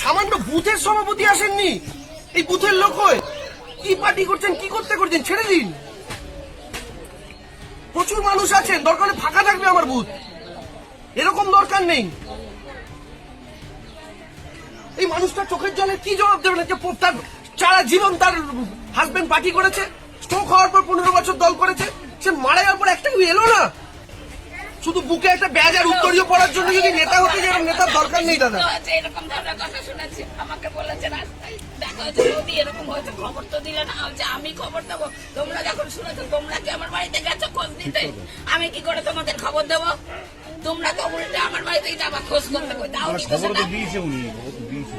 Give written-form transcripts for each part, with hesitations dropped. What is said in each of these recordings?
সামান্য বুথের সভাপতি আসেননি, এই বুথের লোক হয়ে কি পার্টি করছেন, কি করতে করছেন ছেড়ে দিন। প্রচুর মানুষ আছেন, দরকার হলে ফাঁকা থাকবে আমার বুথ, এরকম দরকার নেই। এই মানুষটা চোখের জলে কি জবাব দেবেন যে তার সারা জীবন তার হাজবেন্ড পার্টি করেছে, স্ট্রোক হওয়ার পর 15 বছর দল করেছে, সে মারা যাওয়ার পর একটা এলো না। শুধু বুকে একটা ব্যাজ আর উত্তরীয় পড়ার জন্য যদি নেতা হতে যায়, নেতার দরকার নেই দাদা। এরকম ধরনের কথা শুনেছি, আমাকে বলেছে রাস্তায় দেখা হয়েছে, মোদি এরকম হয়েছে, খবর তো দিলে না। যে আমি খবর দেবো? তোমরা যখন শুনেছো, তোমরা কি আমার বাড়িতে গেছো খোঁজ দিতে? আমি কি করে তোমাদের খবর দেবো? তোমরা তো উল্টে আমার বাড়িতেই যাবা খোঁজ করতে। খবর তো দিয়েছে উনি, দিয়েছে।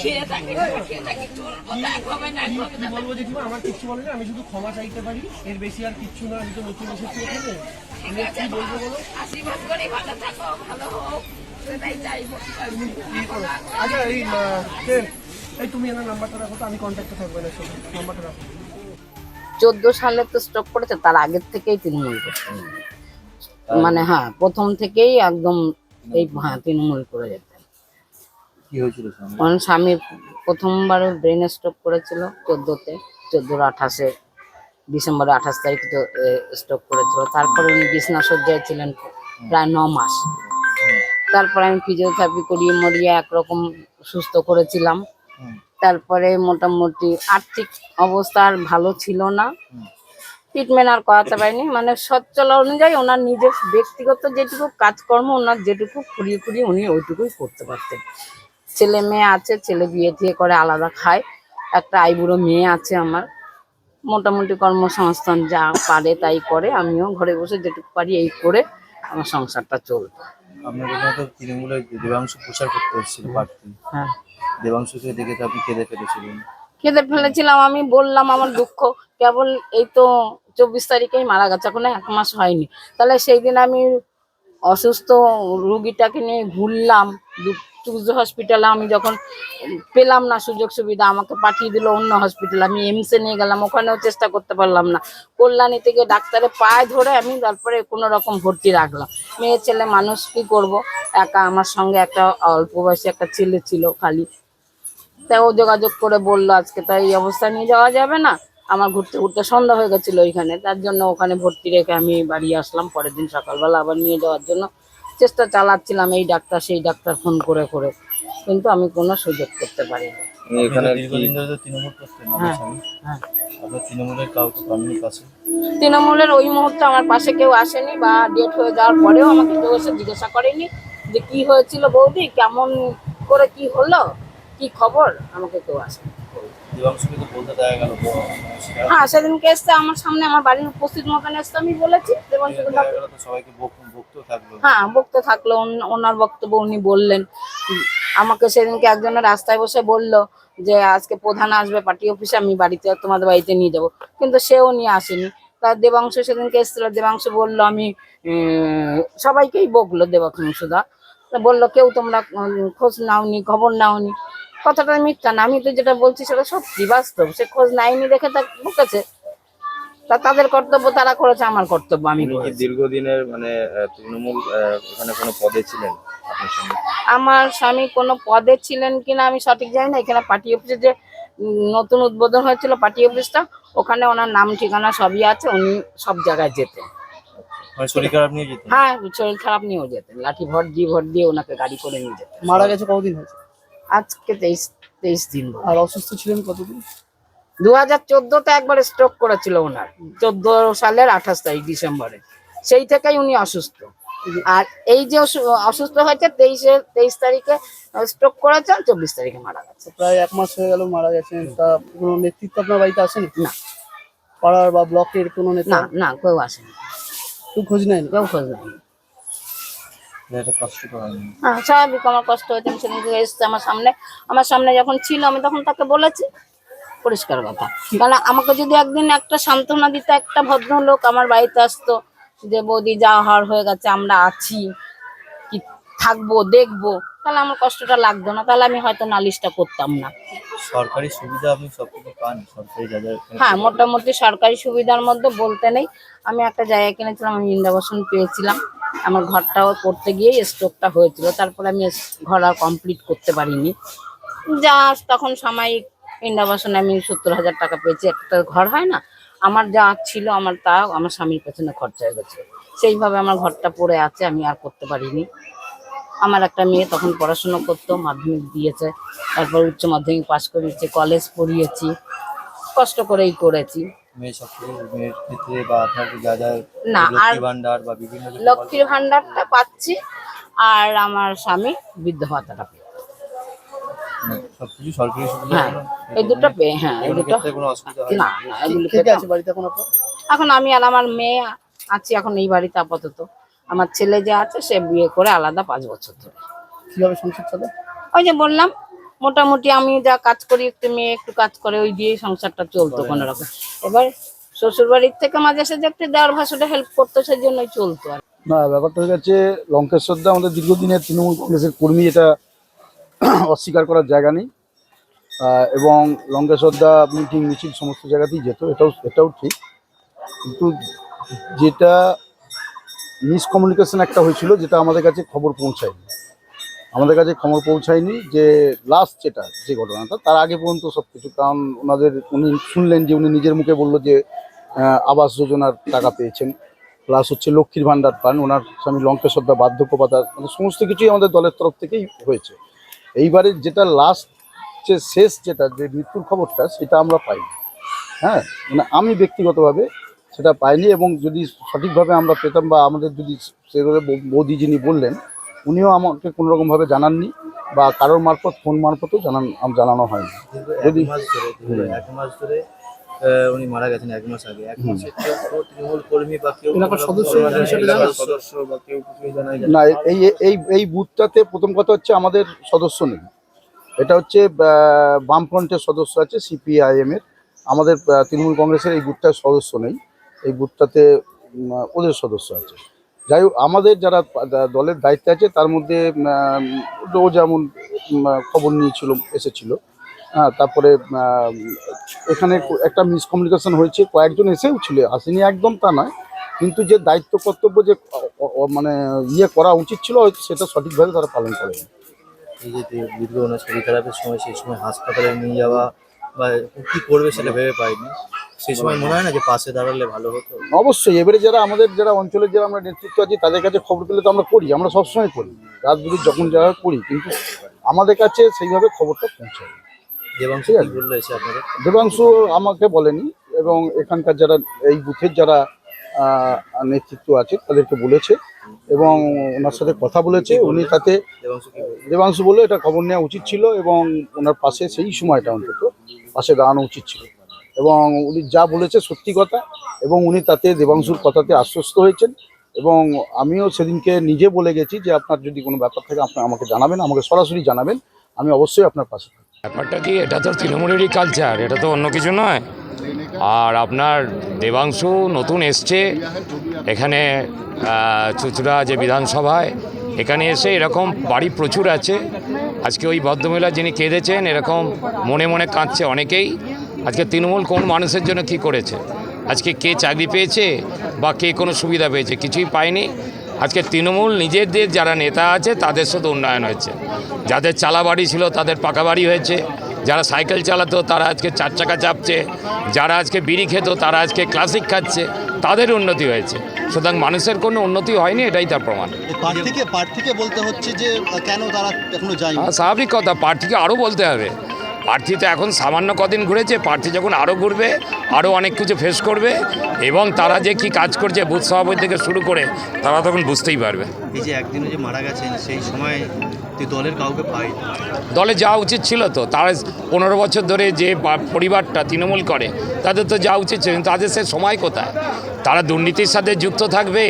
খেয়ে থাকি চলবো, হবে না। কি বলবো জেঠিমা, আমার কিচ্ছু বলে না, আমি শুধু ক্ষমা চাইতে পারি, এর বেশি আর কিচ্ছু না। আমি তো নতুন এসেছি এখানে, আমি কি বলবো বলো? আশীর্বাদ করে ভালো থাকো, ভালো হোক, সেটাই চাইবো। আচ্ছা এই তুমি এনার নাম্বারটা রাখো তো, আমি কন্ট্যাক্টে থাকবো এনার সাথে, নাম্বারটা রাখো। 14 সালে তো স্টক করেছে, তার আগের থেকেই তৃণমূল করতেন। মানে হ্যাঁ, প্রথম থেকেই একদম এই তৃণমূল করে যেতেন। কি হয়েছিল? কারণ স্বামী প্রথমবার ব্রেন স্ট্রোক করেছিল 14-28 ডিসেম্বরে 28 তারিখ তো স্ট্রোক করেছিল। তারপরে উনি বিছনা শয্যায় ছিলেন প্রায় 9 মাস। তারপরে আমি ফিজিওথেরাপি করিয়ে মরিয়ে একরকম সুস্থ করেছিলাম। তারপরে মোটামুটি আর্থিক অবস্থা আর ভালো ছিল না, ট্রিটমেন্ট আর করাতে পারিনি। মানে সচ্ছল অনুযায়ী ওনার নিজের ব্যক্তিগত যেটুকু কাজকর্ম, ওনার যেটুকু খুঁড়িয়ে খুঁড়িয়ে উনি ওইটুকুই করতে পারতেন। ছেলে মেয়ে আছে, ছেলে বিয়ে দিয়ে করে আলাদা খায়, একটা আইবুড়ো মেয়ে আছে আমার। মোটামুটি কর্মসংস্থান যা পারে তাই করে, আমিও ঘরে বসে যেটুকু পারি এই করে আমার সংসারটা চলতো। আপনার এখানে তো তৃণমূলের দেবাংশু প্রচার করতে এসেছিল প্রার্থী। হ্যাঁ, দেবাংশুকে দেখে তো আপনি কেঁদে ফেলেছিলেন। কেঁদে ফেলেছিলাম। আমি বললাম আমার দুঃখ, কেবল এই তো 24 তারিখেই মারা গেছে, এখন 1 মাস হয়নি। তাহলে সেই দিন আমি অসুস্থ রুগীটাকে নিয়ে ঘুরলাম টুজো হসপিটালে। আমি যখন পেলাম না সুযোগ সুবিধা, আমাকে পাঠিয়ে দিল অন্য হসপিটালে। আমি এমসে নিয়ে গেলাম, ওখানেও চেষ্টা করতে পারলাম না। কল্যাণী থেকে ডাক্তারের পায়ে ধরে আমি তারপরে কোনো রকম ভর্তি রাখলাম। মেয়ে ছেলে মানুষ, কি করব, একা। আমার সঙ্গে একটা অল্প বয়সী একটা ছেলে ছিল খালি। তাই ও যোগাযোগ করে বললো আজকে তো এই অবস্থা নিয়ে যাওয়া যাবে না। আমার ঘুরতে ঘুরতে সন্ধ্যা হয়ে গেছিল ওইখানে, তার জন্য ওখানে ভর্তি রেখে আমি বাড়ি আসলাম। পরের দিন সকালবেলা আবার নিয়ে যাওয়ার জন্য চেষ্টা চালাচ্ছিলাম, এই ডাক্তার সেই ডাক্তার ফোন করে করে, কিন্তু আমি কোনো সুযোগ করতে পারিনি। এখানে দীর্ঘদিন ধরে তো তৃণমূল করতেন। হ্যাঁ, হ্যাঁ। আপনার তৃণমূলের কাউকে পাননি পাশে? তৃণমূলের ওই মুহূর্তে আমার পাশে কেউ আসেনি, বা ডেট হয়ে যাওয়ার পরেও আমাকে কেউ এসে জিজ্ঞাসা করেনি যে কি হয়েছিল বৌদি, কেমন করে কি হলো, কি খবর, আমাকে কেউ আসেনি। দেবাংশুকে তো বলতে দেখা গেল। হ্যাঁ, সেদিনকে এসছে আমার সামনে, আমার বাড়ির উপস্থিত মতন এসছে, আমি বলেছি দেবাংশুকে। দেখা গেল তো সবাইকে বকতে থাকলো। হ্যাঁ, বক্তা থাকলো, ওনার বক্তব্য উনি বললেন। আমাকে সেদিনকে একজনের রাস্তায় বসে বলল যে আজকে প্রধান আসবে পার্টি অফিসে, আমি বাড়িতে তোমাদের বাড়িতে নিয়ে যাব, কিন্তু সেও নিয়ে আসেনি। তার দেবাংশ সেদিনকে এসেছিল, দেবাংশ বললো আমি সবাইকেই বকলো দেবাংশুদা, বললো কেউ তোমরা খোঁজ নাওনি, খবর নাওনি। কথাটা মিথ্যা না, আমি তো যেটা বলছি সেটা সত্যি বাস্তব। সে খোঁজ নাইনি দেখে তা বকেছে, তা তাদের কর্তব্য তারা করেছে, আমার কর্তব্য আমি করেছি। দীর্ঘদিনের মানে তৃণমূল ওখানে কোনো পদে ছিলেন আপনার সঙ্গে? আমার স্বামী কোনো পদে ছিলেন কিনা আমি সঠিক জানি না। এখানে পার্টি অফিসে যে নতুন উদ্বোধন হয়েছিল পার্টি অফিসটা, ওখানে ওনার নাম ঠিকানা সবই আছে, উনি সব জায়গায় যেতেন। মানে শরীর খারাপ নিয়ে যেতেন? হ্যাঁ, শরীর খারাপ নিয়েও যেতেন, লাঠি ভর দিয়ে ওনাকে গাড়ি করে নিয়ে যেতেন। মারা গেছে কতদিন হয়েছে? আজকে 23 দিন। আর অসুস্থ ছিলেন কতদিন? 2014-তে একবার স্ট্রোক করেছিল ওনার, 14 সালের 28 তারিখ ডিসেম্বরে। সেই থেকেই উনি অসুস্থ। আর এই যে অসুস্থ হয়েছে 23 তারিখে স্ট্রোক করেছেন, 24 তারিখে মারা গেছে। প্রায় 1 মাস হয়ে গেল মারা গেছেন। তা কোনো নেতৃত্ব আপনার বাড়িতে আসেনি? না, পাড়ার বা ব্লকের কোনো নেতা? না, না, কেউ আসেনি, কেউ খোঁজ নেয়নি? কেউ খোঁজ নেয়নি। এটা কষ্ট হয়নি? হ্যাঁ, স্বাভাবিক, আমার কষ্ট হয়েছে। আমি সেদিন এসছে আমার সামনে যখন ছিল, আমি তখন তাকে বলেছি পরিষ্কার কথা। কারণ আমাকে যদি একদিন একটা সান্ত্বনা দিত, একটা ভদ্রলোক আমার বাড়িতে আসতো যে বৌদি যা হওয়ার হয়ে গেছে, আমরা আছি, কি থাকবো দেখবো, তাহলে আমার কষ্টটা লাগতো না, তাহলে আমি হয়তো নালিশটা করতাম না। সরকারি সুবিধা আপনি সবকিছু পান, সরকারি যা যা হ্যাঁ, মোটামুটি সরকারি সুবিধার মধ্যে বলতে নেই। আমি একটা জায়গা কিনেছিলাম, আমি ইন্ডাবাসন পেয়েছিলাম। আমার ঘরটাও করতে গিয়ে স্ট্রোকটা হয়েছিল, তারপরে আমি ঘর আর কমপ্লিট করতে পারিনি। যা তখন সাময়িক ইন্ডাবাসনে আমি 70,000 টাকা পেয়েছি। একটা ঘর হয় না, আমার যা ছিল আমার তা আমার স্বামীর পেছনে খরচা হয়ে গেছে। সেইভাবে আমার ঘরটা পড়ে আছে, আমি আর করতে পারিনি। আমার একটা মেয়ে তখন পড়াশুনো করতো, মাধ্যমিক দিয়েছে, তারপর উচ্চ মাধ্যমিক পাশ করেছে, কলেজ পড়িয়েছি, কষ্ট করেই করেছি। মেয়ে সবকিছু মেয়ের ক্ষেত্রে বা আপনার যা যা না, আর লক্ষ্মী ভান্ডার বা বিভিন্ন কিছু লক্ষ্মীর ভান্ডারটা পাচ্ছি, আর আমার স্বামী বৃদ্ধ ভাতাটা পেয়ে। সবকিছু সরকারি সুবিধা হ্যাঁ, এই দুটো পেয়ে, হ্যাঁ এই দুটো। ক্ষেত্রে কোনো অসুবিধা হয় না না। না, এগুলো কে পেতাম। আছে বাড়িতে এখন আপনার? এখন আমি আর আমার মেয়ে আছি এখন এই বাড়িতে আপাতত। আমার ছেলে যে আছে সে বিয়ে করে আলাদা 5 বছর ধরে। কিভাবে সংসার চলে? ওই যে বললাম, মোটামুটি আমি যা কাজ করি, একটু মেয়ে একটু কাজ করে, ওই দিয়েই সংসারটা চলতো কোনো রকম। এবার শ্বশুর বাড়ির থেকে মাঝে সাঝে একটু দেওয়ার ভাষাটা হেল্প করতো, সেই জন্যই চলতো আর। না, ব্যাপারটা হয়ে গেছে, লঙ্কেশ্বরদা আমাদের দীর্ঘদিনের তৃণমূল কংগ্রেসের কর্মী, এটা অস্বীকার করার জায়গা নেই। এবং লঙ্কেশ্বরদা মিটিং মিছিল সমস্ত জায়গাতেই যেত, এটাও ঠিক। কিন্তু যেটা মিসকমিউনিকেশন একটা হয়েছিল, যেটা আমাদের কাছে খবর পৌঁছায়নি, যে লাস্ট যে ঘটনাটা, তার আগে পর্যন্ত সব কিছু। কারণ উনি শুনলেন যে উনি নিজের মুখে বললো যে আবাস যোজনার টাকা পেয়েছেন, প্লাস হচ্ছে লক্ষ্মীর ভান্ডার পান, ওনার স্বামী লঙ্কেশ্বরদা বার্ধক্য ভাতা, মানে সমস্ত কিছুই আমাদের দলের তরফ থেকেই হয়েছে। এইবারে যেটা লাস্ট শেষ যে মৃত্যুর খবরটা, সেটা আমরা পাইনি। হ্যাঁ, মানে আমি ব্যক্তিগতভাবে সেটা পাইনি, এবং যদি সঠিকভাবে আমরা পেতাম বা আমাদের যদি সেভাবে বৌদি যিনি বললেন, উনিও আমাকে কোনোরকমভাবে জানাননি, বা কারোর মারফত ফোন মারফতও জানানো হয়নি। যদি এক মাস ধরে উনি মারা গেছেন 1 মাস আগে। 1 মাসের কেউ তৃণমূল কর্মী বা কেউ সদস্য বা কেউ কিছুই জানাই যায় না, এই বুথটাতে প্রথম কথা হচ্ছে আমাদের সদস্য নেই। এটা হচ্ছে বামফ্রন্টের সদস্য আছে, CPIM এর। আমাদের তৃণমূল কংগ্রেসের এই বুথটার সদস্য নেই, এই বুথটাতে ওদের সদস্য আছে। যাই হোক, আমাদের যারা দলের দায়িত্বে আছে তার মধ্যে ও যেমন খবর এসেছিল। হ্যাঁ, তারপরে এখানে একটা মিসকমিউনিকেশন হয়েছে, কয়েকজন এসেও ছিল, আসেনি একদম তা নয়, কিন্তু যে দায়িত্ব কর্তব্য যে মানে করা উচিত ছিল, হয়তো সেটা সঠিকভাবে তারা পালন করেনি। এই যে দীর্ঘ ওনার শরীর খারাপের সময়, সেই সময় হাসপাতালে নিয়ে যাওয়া বা কি করবে সেটা ভেবে পাইনি। সেই সময় মনে হয় না যে পাশে দাঁড়ালে ভালো হতো? অবশ্যই। এবারে যারা অঞ্চলের যারা আমরা নেতৃত্ব আছি, তাদের কাছে খবর পেলে তো আমরা করি, আমরা সবসময় করি, রাত বিরুদ্ধ যখন যাওয়া করি, কিন্তু আমাদের কাছে সেইভাবে খবরটা পৌঁছায়। দেবাংশু কি বললো এসে আপনাদের? দেবাংশু আমাকে বলেনি, এবং এখানকার যারা এই বুথের যারা নেতৃত্ব আছে তাদেরকে বলেছে, এবং ওনার সাথে কথা বলেছে। উনি তাতে দেবাংশু বললো এটা খবর নেওয়া উচিত ছিল, এবং ওনার পাশে সেই সময়টা অন্তত পাশে দাঁড়ানো উচিত ছিল, এবং উনি যা বলেছে সত্যি কথা, এবং উনি তাতে দেবাংশুর কথাতে আশ্বস্ত হয়েছেন। এবং আমিও সেদিনকে নিজে বলে গেছি যে আপনার যদি কোনো ব্যাপার থাকে আপনি আমাকে জানাবেন, আমাকে সরাসরি জানাবেন, আমি অবশ্যই আপনার পাশে থাকব। ব্যাপারটা কি, এটা তো তৃণমূলেরই কালচার, এটা তো অন্য কিছু নয়। আর আপনার দেবাংশু নতুন এসছে এখানে চুচড়া যে বিধানসভায়, এখানে এসে এরকম বাড়ি প্রচুর আছে। আজকে ওই ভদ্রমহিলা যিনি কেঁদেছেন, এরকম মনে মনে কাঁদছে অনেকেই। আজকে তৃণমূল কোন মানুষের জন্য কি করেছে, আজকে কে চাকরি পেয়েছে বা কে কোনো সুবিধা পেয়েছে, কিছুই পায়নি। আজকে তৃণমূল নিজেদের যারা নেতা আছে তাদের শুধু উন্নয়ন হয়েছে, যাদের চালা বাড়ি ছিল তাদের পাকা বাড়ি হয়েছে, যারা সাইকেল চালাতো তারা আজকে 4 চাকা চাপছে, যারা আজকে বিড়ি খেত তারা আজকে ক্লাসিক খাচ্ছে, তাদের উন্নতি হয়েছে। সুতরাং মানুষের কোনো উন্নতি হয়নি, এটাই তার প্রমাণ। প্রার্থীকে বলতে হচ্ছে যে কেন তারা এখনো যায়নি। স্বাভাবিক কথা, প্রার্থীকে আরও বলতে হবে। প্রার্থী তো এখন সামান্য কদিন ঘুরেছে, প্রার্থী যখন আরও ঘুরবে, আরও অনেক কিছু ফেস করবে, এবং তারা যে কি কাজ করছে বুথ সভাপতি থেকে শুরু করে, তারা তখন বুঝতেই পারবে। এই যে একদিনে যে মারা গেছেন, সেই সময় দলের কাউকে পাই, দলে যাওয়া উচিত ছিল তো। তারা 15 বছর ধরে যে পরিবারটা তৃণমূল করে, তাদের তো যাওয়া উচিত ছিল, কিন্তু তাদের সে সময় কোথায়? তারা দুর্নীতির সাথে যুক্ত থাকবে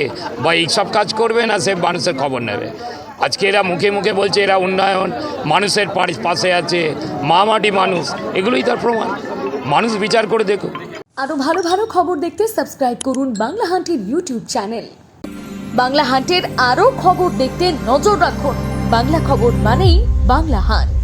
বা এইসব কাজ করবে, না সে মানুষের খবর নেবে? আজকে এরা মুখে মুখে বলছে এরা উন্নয়ন, মানুষের পাশে আছে, মাটি মানুষ, এগুলোই তার প্রমাণ। মানুষ বিচার করে দেখুক। আরো ভালো ভালো খবর দেখতে সাবস্ক্রাইব করুন বাংলা হান্টের ইউটিউব চ্যানেল। বাংলা হান্টের আরো খবর দেখতে নজর রাখুন। বাংলা খবর মানেই বাংলা হান্ট।